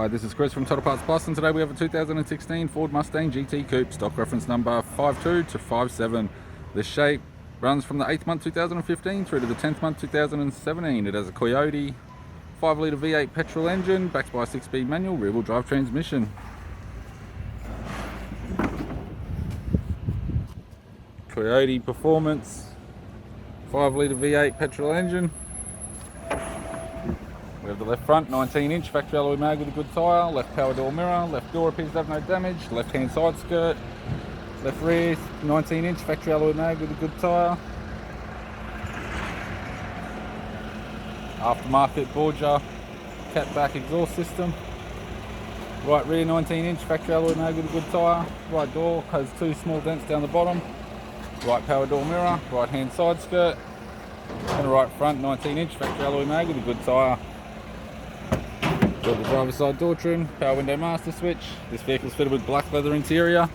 Hi, this is Chris from Total Parts Plus, and today we have a 2016 Ford Mustang GT Coupe, stock reference number 52 to 57. This shape runs from the 8th month 2015 through to the 10th month 2017. It has a Coyote 5-litre V8 petrol engine backed by a 6-speed manual rear-wheel drive transmission. Coyote Performance 5-litre V8 petrol engine. We have the left front 19-inch factory alloy mag with a good tyre, left power door mirror, left door appears to have no damage, left hand side skirt, left rear 19-inch factory alloy mag with a good tyre. Aftermarket Borla Cat Back exhaust system. Right rear 19-inch factory alloy mag with a good tyre. Right door has 2 small dents down the bottom. Right power door mirror, right hand side skirt, and a right front 19-inch factory alloy mag with a good tyre. Got the driver's side door trim, power window master switch. This vehicle is fitted with black leather interior,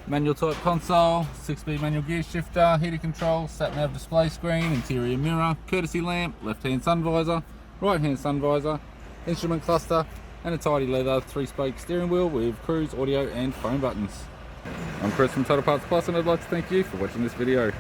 manual type console, 6-speed manual gear shifter, heater control, sat nav display screen, interior mirror, courtesy lamp, left hand sun visor, right hand sun visor, instrument cluster, and a tidy leather 3-spoke steering wheel with cruise, audio and phone buttons. I'm Chris from Total Parts Plus, and I'd like to thank you for watching this video.